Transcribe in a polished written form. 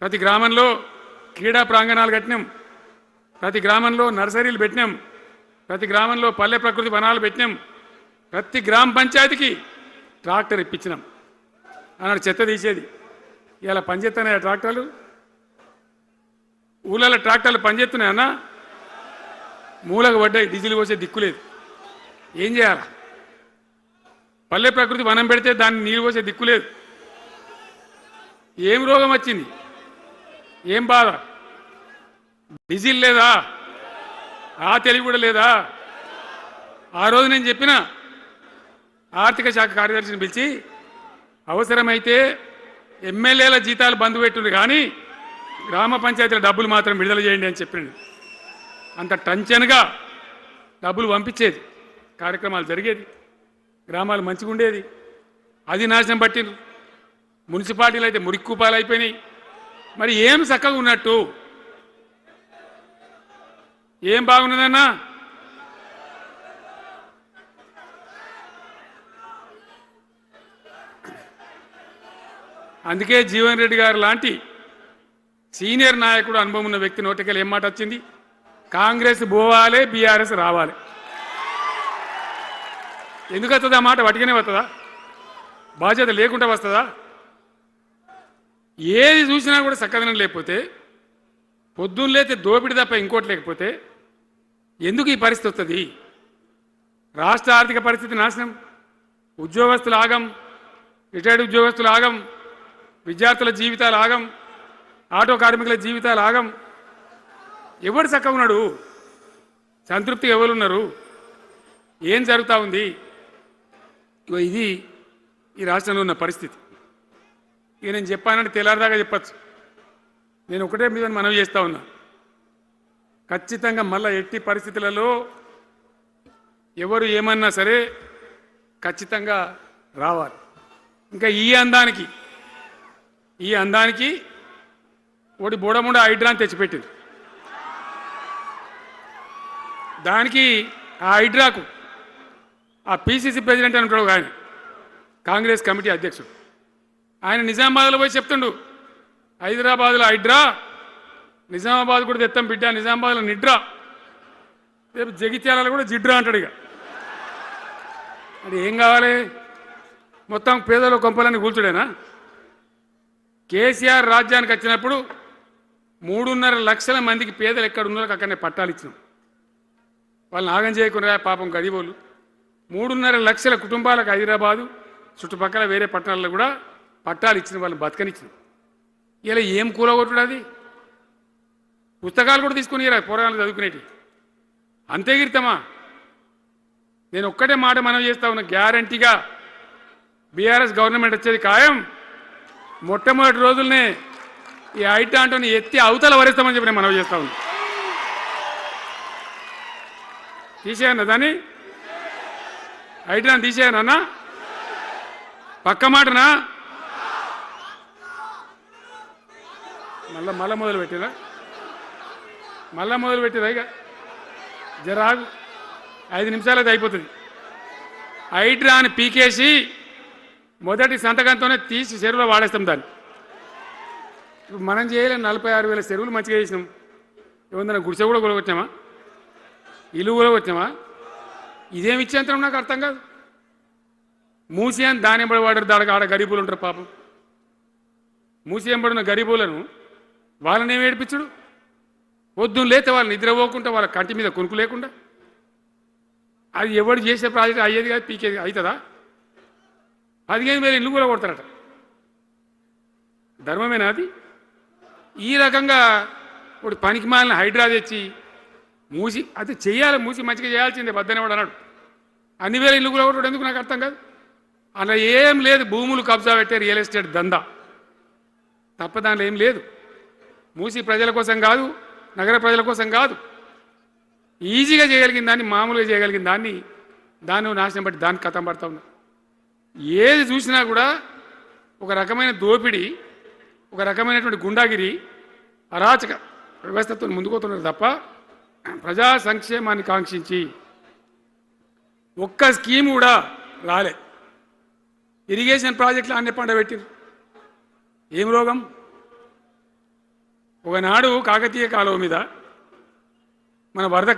ప్రతి గ్రామంలో క్రీడా ప్రాంగణాలు కట్టినాం, ప్రతి గ్రామంలో నర్సరీలు పెట్టినాం, ప్రతి గ్రామంలో పల్లె ప్రకృతి వనాలు పెట్టినాం, ప్రతి గ్రామ పంచాయతీకి ట్రాక్టర్ ఇప్పించినాం. అన్నాడు చెత్త తీసేది. ఇలా పనిచేస్తున్నాయి ట్రాక్టర్లు, ఊళ్ళలో ట్రాక్టర్లు పనిచేస్తున్నాయన్నా, మూలకు పడ్డాయి, డీజిల్ పోసే దిక్కులేదు. ఏం చేయాలా? పల్లె ప్రకృతి వనం పెడితే దాన్ని నీళ్ళు పోసే దిక్కులేదు. ఏం రోగం వచ్చింది? ఏం బాధ? డీజిల్ లేదా? ఆ తెలివి కూడా లేదా? ఆ రోజు నేను చెప్పిన ఆర్థిక శాఖ కార్యదర్శిని పిలిచి అవసరమైతే ఎమ్మెల్యేల జీతాలు బంద్ పెట్టుంది, కానీ గ్రామ పంచాయతీల డబ్బులు మాత్రం విడుదల చేయండి అని చెప్పినండి. అంత టెన్షన్గా డబ్బులు పంపించేది, కార్యక్రమాలు జరిగేది, గ్రామాలు మంచిగా ఉండేది. అది నాశనం పట్టిండ్రు. మున్సిపాలిటీలు అయితే మురిక్కుపాలు అయిపోయినాయి. మరి ఏం చక్కగా ఉన్నట్టు? ఏం బాగున్నదన్నా? అందుకే జీవన్ రెడ్డి గారు లాంటి సీనియర్ నాయకుడు, అనుభవం ఉన్న వ్యక్తి నోటికెళ్ళి ఏం మాట వచ్చింది? కాంగ్రెస్ పోవాలి, బీఆర్ఎస్ రావాలి. ఎందుకు వస్తుంది ఆ మాట? వటికనే వస్తుందా? బాధ్యత లేకుండా వస్తుందా? ఏది చూసినా కూడా చక్కదనం లేకపోతే, పొద్దున్న లేతే దోపిడి తప్ప ఇంకోటి లేకపోతే ఎందుకు ఈ పరిస్థితి వస్తుంది? రాష్ట్ర ఆర్థిక పరిస్థితి నాశనం, ఉద్యోగస్తులు ఆగం, రిటైర్డ్ ఉద్యోగస్తులు ఆగం, విద్యార్థుల జీవితాలు ఆగం, ఆటో కార్మికుల జీవితాలు ఆగం. ఎవరు చక్కగా ఉన్నాడు? సంతృప్తిగా ఎవరున్నారు? ఏం జరుగుతూ ఉంది? ఇది ఈ రాష్ట్రంలో ఉన్న పరిస్థితి. ఇక నేను చెప్పానంటే తెల్లారిదాకా చెప్పచ్చు. నేను ఒకటే మీద మనవి చేస్తూ ఉన్నా, ఖచ్చితంగా మళ్ళీ ఎట్టి పరిస్థితులలో ఎవరు ఏమన్నా సరే ఖచ్చితంగా రావాలి. ఇంకా ఈ అందానికి ఒకటి బోడముండ హైడ్రాని తెచ్చిపెట్టింది. దానికి ఆ హైడ్రాకు ఆ పిసిసి ప్రెసిడెంట్ అని ఉంటాడు ఆయన, కాంగ్రెస్ కమిటీ అధ్యక్షుడు, ఆయన నిజామాబాద్లో పోయి చెప్తుండు, హైదరాబాద్లో హైడ్రా, నిజామాబాద్ కూడా తెత్తాం బిడ్డ, నిజామాబాద్లో నిడ్రా, రేపు జగిత్యాలలో కూడా జిడ్రా అంటాడు. ఇక అది ఏం కావాలి? మొత్తం పేదల కొంపలన్నీ కూల్చుడేనా? కేసీఆర్ రాజ్యానికి వచ్చినప్పుడు 3.5 లక్షల మందికి పేదలు ఎక్కడ ఉన్నారో అక్కడనే పట్టాలు ఇచ్చినాం. వాళ్ళని ఆగం చేయకుండా పాపం గరీబోళ్ళు 3.5 లక్షల కుటుంబాలకు హైదరాబాదు చుట్టుపక్కల వేరే పట్టణాల్లో కూడా పట్టాలు ఇచ్చిన వాళ్ళని బతకనిచ్చిన. ఇలా ఏం కూలగొట్టుడు? అది పుస్తకాలు కూడా తీసుకుని పోరాటాలు చదువుకునేటి అంతే గిరితమా? నేను ఒక్కటే మాట మనం చేస్తా ఉన్నా, గ్యారంటీగా బీఆర్ఎస్ గవర్నమెంట్ వచ్చేది ఖాయం. మొట్టమొదటి రోజులనే ఈ ఐటీ అంటోని ఎత్తి అవతల వరేస్తామని చెప్పి నేను మనం చేస్తా ఉన్నా. తీసేయన్నా దాన్ని, ఐటీని తీసేయనన్నా? పక్క మాటనా? మళ్ళా మొదలు పెట్టిరా? ఇక జరాగు, 5 నిమిషాలు అది అయిపోతుంది. హైడ్రాని పీకేసి మొదటి సంతకంతోనే తీసి చెరువులో వాడేస్తాం దాన్ని. ఇప్పుడు మనం చేయలేం. 46,000 చెరువులు మంచిగా చేసినాం. ఏమన్నా గుడిసె కూడా కొలగొచ్చామా? ఇల్లు కూడా వచ్చామా? ఇదేమి ఇచ్చేంతరం నాకు అర్థం కాదు. మూసి అని దాని ఎంబడి వాడారు, దానికి ఆడ గరీబులు ఉంటారు పాపం. మూసి ఎంబడిన గరీబులను వాళ్ళని ఏమి ఏడిపించుడు? పొద్దున్న లేతే వాళ్ళు నిద్రపోకుండా, వాళ్ళ కంటి మీద కొనుక్కు లేకుండా, అది ఎవడు చేసే ప్రాజెక్ట్ అయ్యేది కాదు, పీకేది అవుతుందా? 15,000 ఇల్లు కూడా కొడతారట. ధర్మమేనా అది? ఈ రకంగా ఒకటి పనికి మాలిన హైడ్రా తెచ్చి మూసి అది చెయ్యాలి, మూసి మంచిగా చేయాల్సిందే బద్దనేవాడు అన్నాడు. అన్ని వేల ఇల్లు కూడా కొట్టడం ఎందుకు నాకు అర్థం కాదు. అలా ఏం లేదు, భూములు కబ్జా పెట్టే రియల్ ఎస్టేట్ దందా తప్ప దానిలో ఏం లేదు. మూసి ప్రజల కోసం కాదు, నగర ప్రజల కోసం కాదు, ఈజీగా చేయగలిగిన దాన్ని, మామూలుగా చేయగలిగిన దాన్ని నాశనం బట్టి దానికి కథం పడతా ఉన్నా. ఏది చూసినా కూడా ఒక రకమైన దోపిడీ, ఒక రకమైనటువంటి గుండాగిరి, అరాచక వ్యవస్థతో ముందుకోతున్నారు తప్ప ప్రజా సంక్షేమాన్ని కాంక్షించి ఒక్క స్కీమ్ కూడా రాలే. ఇరిగేషన్ ప్రాజెక్టులు అన్ని పండబెట్టిరు. ఏం రోగం? ఒకనాడు కాకతీయ కాలువ మీద మన వరద